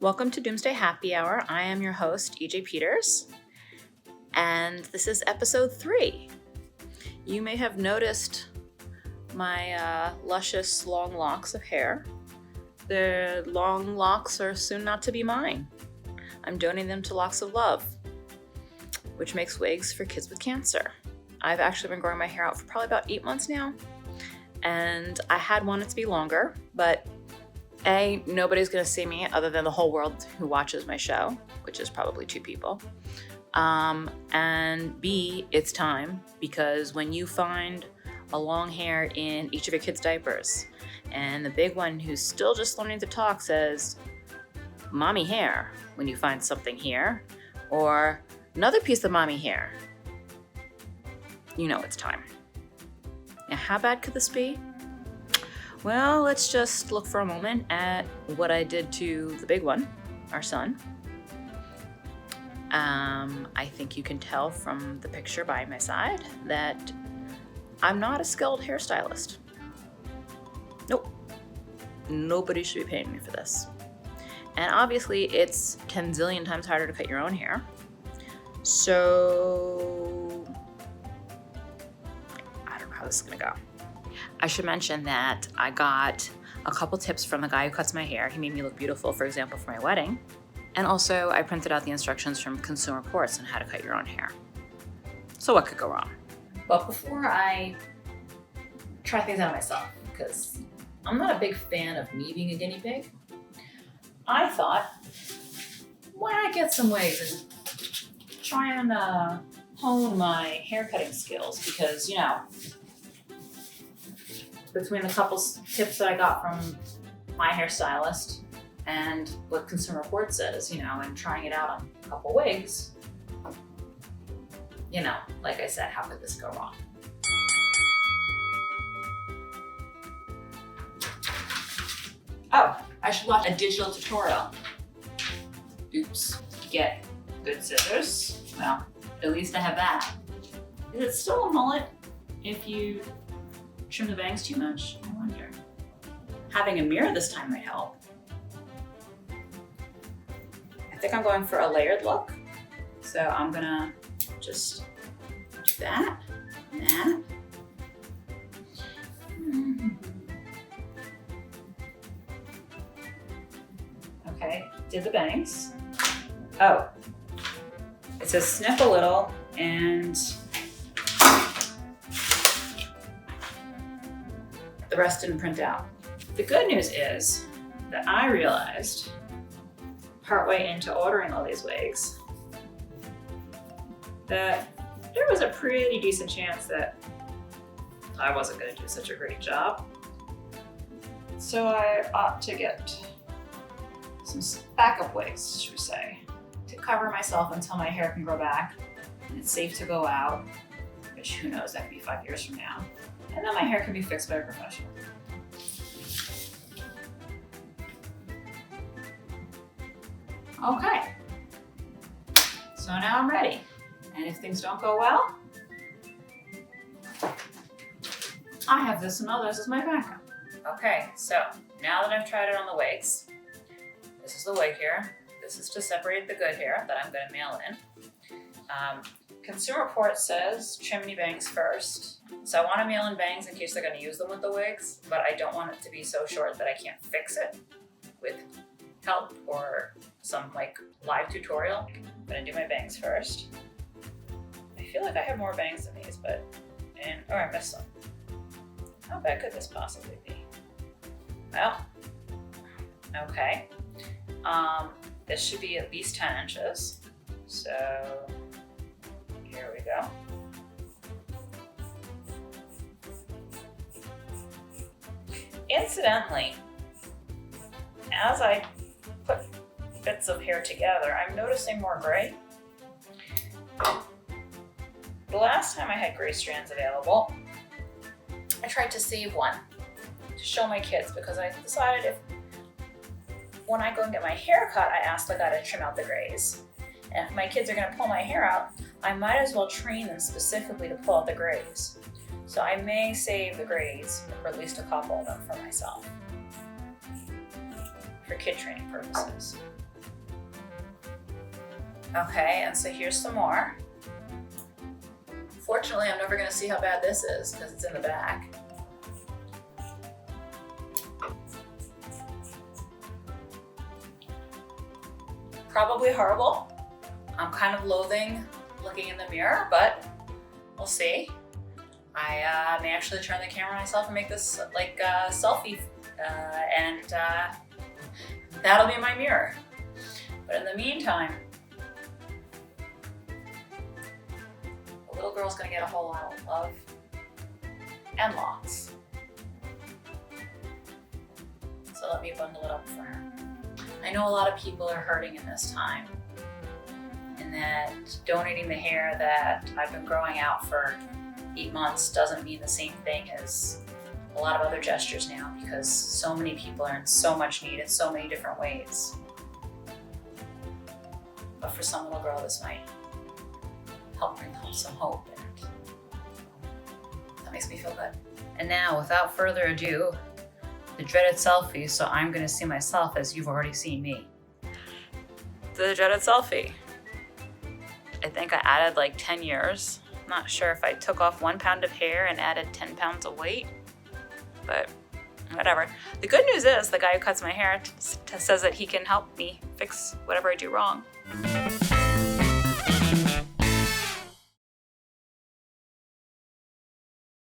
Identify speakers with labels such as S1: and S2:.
S1: Welcome to Doomsday Happy Hour. I am your host, EJ Peters, and this is episode 3. You may have noticed my luscious long locks of hair. The long locks are soon not to be mine. I'm donating them to Locks of Love, which makes wigs for kids with cancer. I've actually been growing my hair out for probably about 8 months now, and I had wanted to be longer, but A, nobody's going to see me other than the whole world who watches my show, which is probably 2 people. And B, it's time, because when you find a long hair in each of your kids' diapers, and the big one who's still just learning to talk says, "Mommy hair," when you find something here, or another piece of mommy hair, you know it's time. Now, how bad could this be? Well, let's just look for a moment at what I did to the big one, our son. I think you can tell from the picture by my side that I'm not a skilled hairstylist. Nope. Nobody should be paying me for this. And obviously, it's 10 zillion times harder to cut your own hair. So, I don't know how this is gonna go. I should mention that I got a couple tips from the guy who cuts my hair. He made me look beautiful, for example, for my wedding. And also, I printed out the instructions from Consumer Reports on how to cut your own hair. So what could go wrong? But before I try things out myself, because I'm not a big fan of me being a guinea pig, I thought, why not get some wigs and try and hone my hair cutting skills? Because, you know, between the couple tips that I got from my hairstylist and what Consumer Reports says, you know, and trying it out on a couple wigs, you know, like I said, how could this go wrong? Oh, I should watch a digital tutorial. Oops. Get good scissors. Well, at least I have that. Is it still a mullet if you trim the bangs too much? I wonder. Having a mirror this time might help. I think I'm going for a layered look. So I'm gonna just do that, and that. Okay, did the bangs. Oh, it says snip a little and the rest didn't print out. The good news is that I realized partway into ordering all these wigs that there was a pretty decent chance that I wasn't going to do such a great job. So I ought to get some backup wigs, should we say, to cover myself until my hair can grow back and it's safe to go out, which who knows, that could be 5 years from now. And then my hair can be fixed by a professional. Okay, so now I'm ready. And if things don't go well, I have this and others as my backup. Okay, so now that I've tried it on the wigs, this is the wig here. This is to separate the good hair that I'm gonna mail in. Consumer Reports says chimney bangs first. So I wanna mail in bangs in case they're gonna use them with the wigs, but I don't want it to be so short that I can't fix it with help or some like live tutorial. I'm gonna do my bangs first. I feel like I have more bangs than these, but, I missed some. How bad could this possibly be? Well, okay. This should be at least 10 inches. So here we go. Incidentally, as I put bits of hair together, I'm noticing more gray. The last time I had gray strands available, I tried to save one to show my kids because I decided when I go and get my hair cut, I asked the guy to trim out the grays. And if my kids are gonna pull my hair out, I might as well train them specifically to pull out the grays. So I may save the grays, or at least a couple of them for myself, for kid training purposes. Okay, and so here's some more. Fortunately, I'm never gonna see how bad this is because it's in the back. Probably horrible. I'm kind of loathing looking in the mirror, but we'll see. I may actually turn the camera myself and make this like a selfie, and that'll be my mirror. But in the meantime, the little girl's gonna get a whole lot of love and lots. So let me bundle it up for her. I know a lot of people are hurting in this time, and that donating the hair that I've been growing out for 8 months doesn't mean the same thing as a lot of other gestures now, because so many people are in so much need in so many different ways. But for some little girl, this might help bring home some hope, and that makes me feel good. And now, without further ado, the dreaded selfie, so I'm gonna see myself as you've already seen me. The dreaded selfie. I think I added like 10 years. I'm not sure if I took off 1 pound of hair and added 10 pounds of weight, but whatever. The good news is the guy who cuts my hair says that he can help me fix whatever I do wrong.